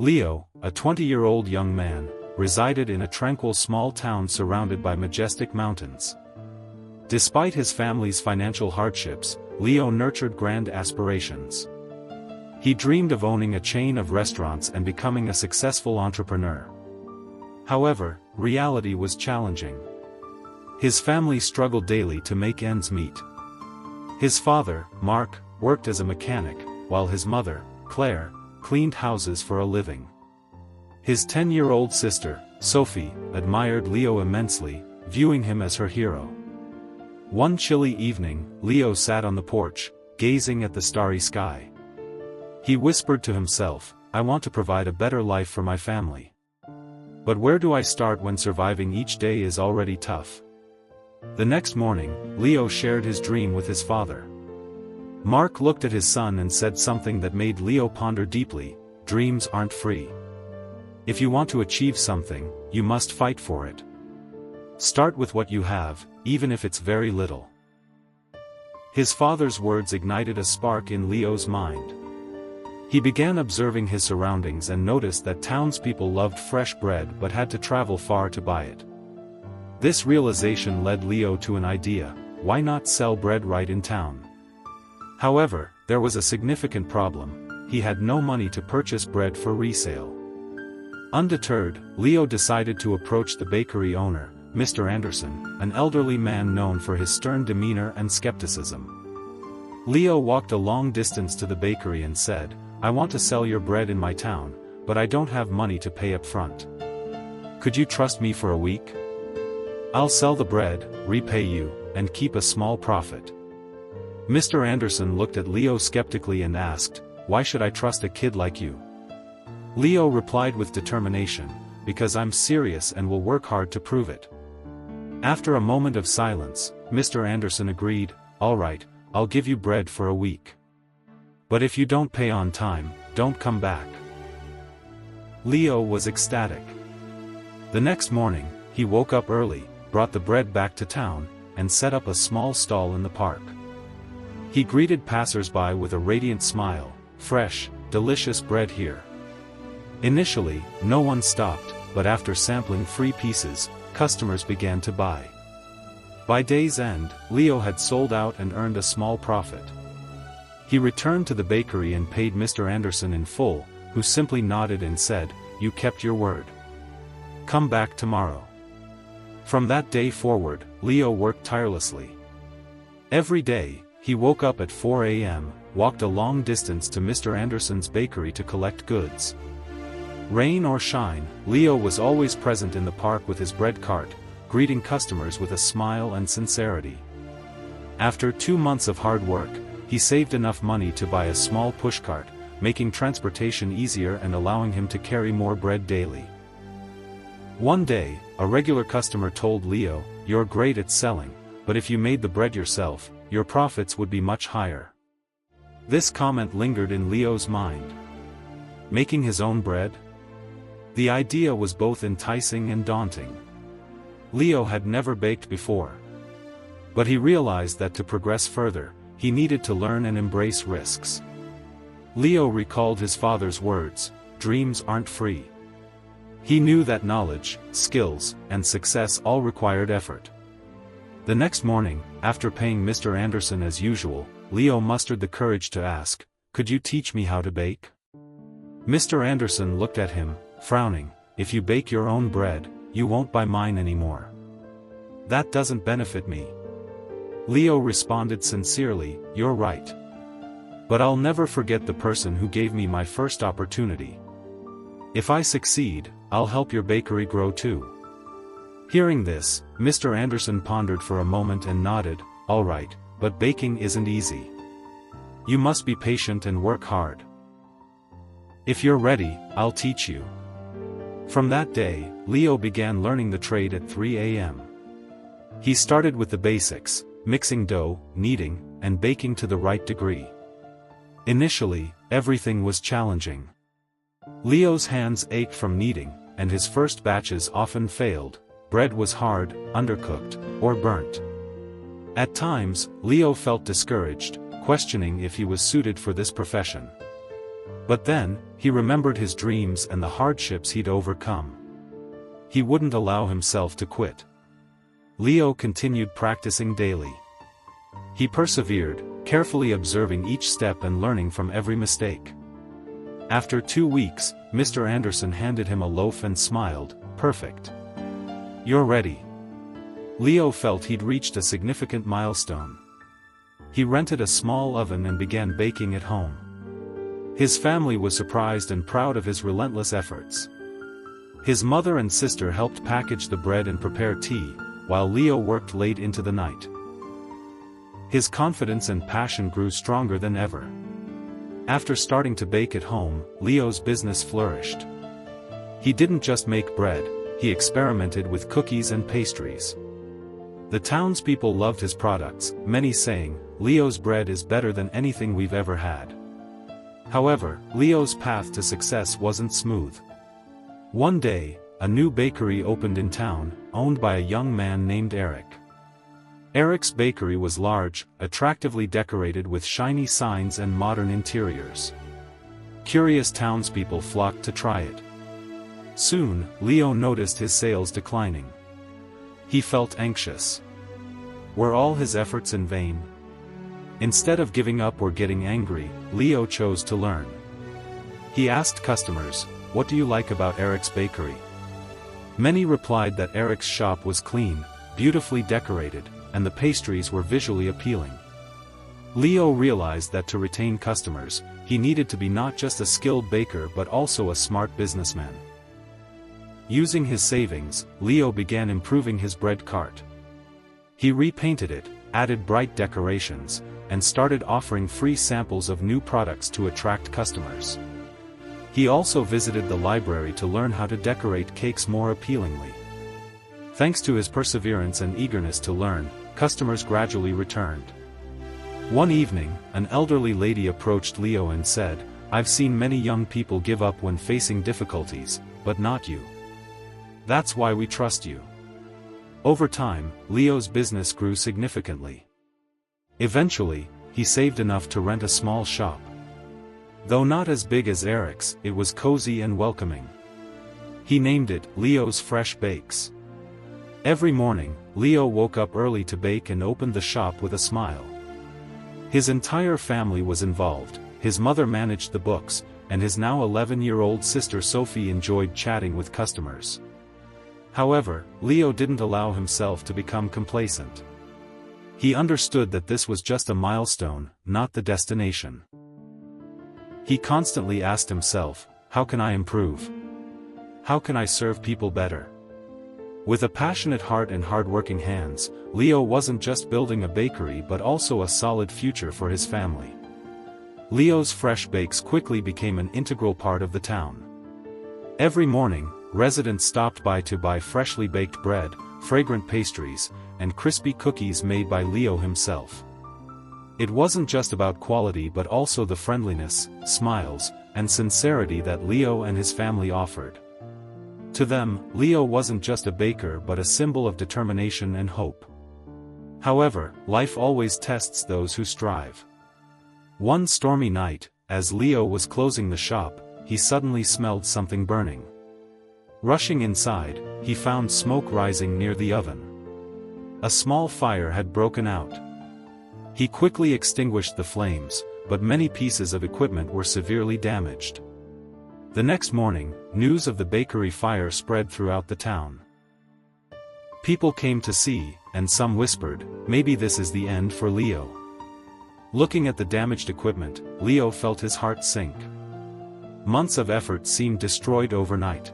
Leo, a 20-year-old young man, resided in a tranquil small town surrounded by majestic mountains. Despite his family's financial hardships, Leo nurtured grand aspirations. He dreamed of owning a chain of restaurants and becoming a successful entrepreneur. However, reality was challenging. His family struggled daily to make ends meet. His father, Mark, worked as a mechanic, while his mother, Claire, cleaned houses for a living. His 10-year-old sister, Sophie, admired Leo immensely, viewing him as her hero. One chilly evening, Leo sat on the porch, gazing at the starry sky. He whispered to himself, "I want to provide a better life for my family. But where do I start when surviving each day is already tough?" The next morning, Leo shared his dream with his father. Mark looked at his son and said something that made Leo ponder deeply: dreams aren't free. If you want to achieve something, you must fight for it. Start with what you have, even if it's very little. His father's words ignited a spark in Leo's mind. He began observing his surroundings and noticed that townspeople loved fresh bread but had to travel far to buy it. This realization led Leo to an idea: why not sell bread right in town? However, there was a significant problem: he had no money to purchase bread for resale. Undeterred, Leo decided to approach the bakery owner, Mr. Anderson, an elderly man known for his stern demeanor and skepticism. Leo walked a long distance to the bakery and said, "I want to sell your bread in my town, but I don't have money to pay up front. Could you trust me for a week? I'll sell the bread, repay you, and keep a small profit." Mr. Anderson looked at Leo skeptically and asked, "Why should I trust a kid like you?" Leo replied with determination, "Because I'm serious and will work hard to prove it." After a moment of silence, Mr. Anderson agreed, "All right, I'll give you bread for a week. But if you don't pay on time, don't come back." Leo was ecstatic. The next morning, he woke up early, brought the bread back to town, and set up a small stall in the park. He greeted passers-by with a radiant smile: "Fresh, delicious bread here." Initially, no one stopped, but after sampling free pieces, customers began to buy. By day's end, Leo had sold out and earned a small profit. He returned to the bakery and paid Mr. Anderson in full, who simply nodded and said, "You kept your word. Come back tomorrow." From that day forward, Leo worked tirelessly. Every day, he woke up at 4 a.m., walked a long distance to Mr. Anderson's bakery to collect goods. Rain or shine, Leo was always present in the park with his bread cart, greeting customers with a smile and sincerity. After 2 months of hard work, he saved enough money to buy a small pushcart, making transportation easier and allowing him to carry more bread daily. One day, a regular customer told Leo, "You're great at selling, but if you made the bread yourself, your profits would be much higher." This comment lingered in Leo's mind. Making his own bread? The idea was both enticing and daunting. Leo had never baked before. But he realized that to progress further, he needed to learn and embrace risks. Leo recalled his father's words: "Dreams aren't free." He knew that knowledge, skills, and success all required effort. The next morning, after paying Mr. Anderson as usual, Leo mustered the courage to ask, "Could you teach me how to bake?" Mr. Anderson looked at him, frowning. "If you bake your own bread, you won't buy mine anymore. That doesn't benefit me." Leo responded sincerely, "You're right. But I'll never forget the person who gave me my first opportunity. If I succeed, I'll help your bakery grow too." Hearing this, Mr. Anderson pondered for a moment and nodded, "All right, but baking isn't easy. You must be patient and work hard. If you're ready, I'll teach you." From that day, Leo began learning the trade at 3 a.m. He started with the basics: mixing dough, kneading, and baking to the right degree. Initially, everything was challenging. Leo's hands ached from kneading, and his first batches often failed. Bread was hard, undercooked, or burnt. At times, Leo felt discouraged, questioning if he was suited for this profession. But then, he remembered his dreams and the hardships he'd overcome. He wouldn't allow himself to quit. Leo continued practicing daily. He persevered, carefully observing each step and learning from every mistake. After 2 weeks, Mr. Anderson handed him a loaf and smiled, "Perfect. You're ready." Leo felt he'd reached a significant milestone. He rented a small oven and began baking at home. His family was surprised and proud of his relentless efforts. His mother and sister helped package the bread and prepare tea, while Leo worked late into the night. His confidence and passion grew stronger than ever. After starting to bake at home, Leo's business flourished. He didn't just make bread, he experimented with cookies and pastries. The townspeople loved his products, many saying, "Leo's bread is better than anything we've ever had." However, Leo's path to success wasn't smooth. One day, a new bakery opened in town, owned by a young man named Eric. Eric's bakery was large, attractively decorated with shiny signs and modern interiors. Curious townspeople flocked to try it. Soon, Leo noticed his sales declining. He felt anxious. Were all his efforts in vain? Instead of giving up or getting angry, Leo chose to learn. He asked customers, "What do you like about Eric's bakery?" Many replied that Eric's shop was clean, beautifully decorated, and the pastries were visually appealing. Leo realized that to retain customers, he needed to be not just a skilled baker but also a smart businessman. Using his savings, Leo began improving his bread cart. He repainted it, added bright decorations, and started offering free samples of new products to attract customers. He also visited the library to learn how to decorate cakes more appealingly. Thanks to his perseverance and eagerness to learn, customers gradually returned. One evening, an elderly lady approached Leo and said, "I've seen many young people give up when facing difficulties, but not you. That's why we trust you." Over time, Leo's business grew significantly. Eventually, he saved enough to rent a small shop. Though not as big as Eric's, it was cozy and welcoming. He named it Leo's Fresh Bakes. Every morning, Leo woke up early to bake and opened the shop with a smile. His entire family was involved, his mother managed the books, and his now 11-year-old sister Sophie enjoyed chatting with customers. However, Leo didn't allow himself to become complacent. He understood that this was just a milestone, not the destination. He constantly asked himself, "How can I improve? How can I serve people better?" With a passionate heart and hard-working hands, Leo wasn't just building a bakery but also a solid future for his family. Leo's Fresh Bakes quickly became an integral part of the town. Every morning, residents stopped by to buy freshly baked bread, fragrant pastries, and crispy cookies made by Leo himself. It wasn't just about quality but also the friendliness, smiles, and sincerity that Leo and his family offered. To them, Leo wasn't just a baker but a symbol of determination and hope. However, life always tests those who strive. One stormy night, as Leo was closing the shop, he suddenly smelled something burning. Rushing inside, he found smoke rising near the oven. A small fire had broken out. He quickly extinguished the flames, but many pieces of equipment were severely damaged. The next morning, news of the bakery fire spread throughout the town. People came to see, and some whispered, "Maybe this is the end for Leo." Looking at the damaged equipment, Leo felt his heart sink. Months of effort seemed destroyed overnight.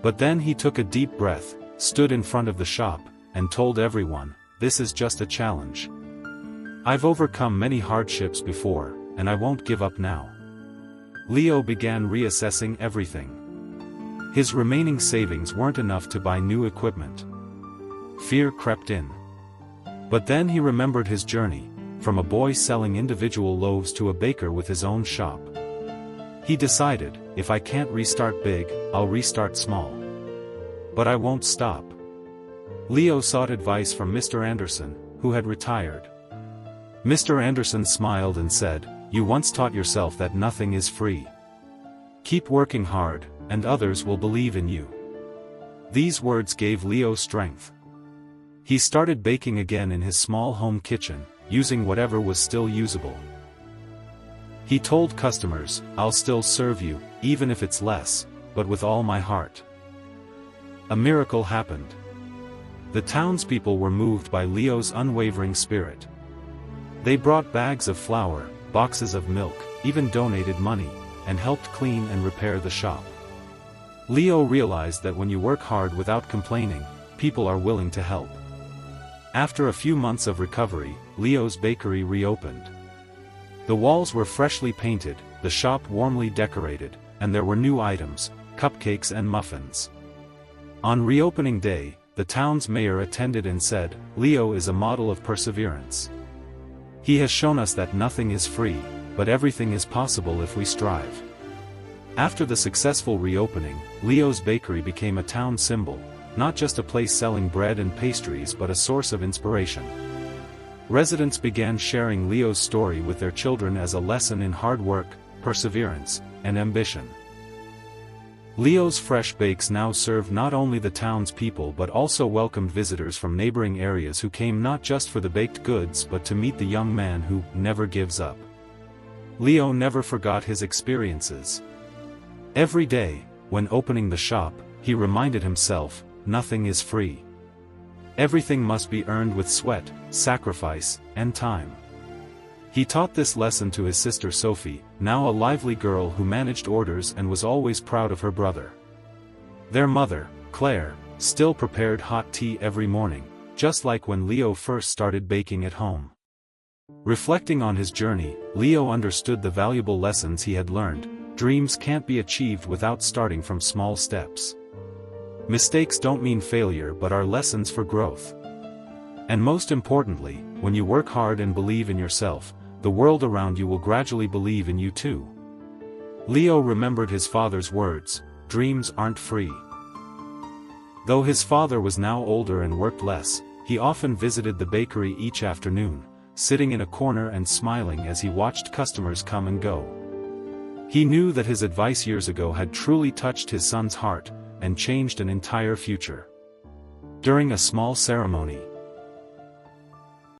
But then he took a deep breath, stood in front of the shop, and told everyone, "This is just a challenge. I've overcome many hardships before, and I won't give up now." Leo began reassessing everything. His remaining savings weren't enough to buy new equipment. Fear crept in. But then he remembered his journey, from a boy selling individual loaves to a baker with his own shop. He decided, "If I can't restart big, I'll restart small. But I won't stop." Leo sought advice from Mr. Anderson, who had retired. Mr. Anderson smiled and said, you once taught yourself that nothing is free. Keep working hard, and others will believe in you." These words gave Leo strength. He started baking again in his small home kitchen, using whatever was still usable. He told customers, "I'll still serve you, even if it's less, but with all my heart." A miracle happened. The townspeople were moved by Leo's unwavering spirit. They brought bags of flour, boxes of milk, even donated money, and helped clean and repair the shop. Leo realized that when you work hard without complaining, people are willing to help. After a few months of recovery, Leo's bakery reopened. The walls were freshly painted, the shop warmly decorated, and there were new items, cupcakes and muffins. On reopening day, the town's mayor attended and said, "Leo is a model of perseverance. He has shown us that nothing is free, but everything is possible if we strive." After the successful reopening, Leo's bakery became a town symbol, not just a place selling bread and pastries but a source of inspiration. Residents began sharing Leo's story with their children as a lesson in hard work, perseverance, and ambition. Leo's fresh bakes now served not only the town's people but also welcomed visitors from neighboring areas who came not just for the baked goods but to meet the young man who never gives up. Leo never forgot his experiences. Every day, when opening the shop, he reminded himself, nothing is free. Everything must be earned with sweat, sacrifice, and time. He taught this lesson to his sister Sophie, now a lively girl who managed orders and was always proud of her brother. Their mother, Claire, still prepared hot tea every morning, just like when Leo first started baking at home. Reflecting on his journey, Leo understood the valuable lessons he had learned. Dreams can't be achieved without starting from small steps. Mistakes don't mean failure but are lessons for growth. And most importantly, when you work hard and believe in yourself, the world around you will gradually believe in you too. Leo remembered his father's words, "Dreams aren't free." Though his father was now older and worked less, he often visited the bakery each afternoon, sitting in a corner and smiling as he watched customers come and go. He knew that his advice years ago had truly touched his son's heart, and changed an entire future. During a small ceremony,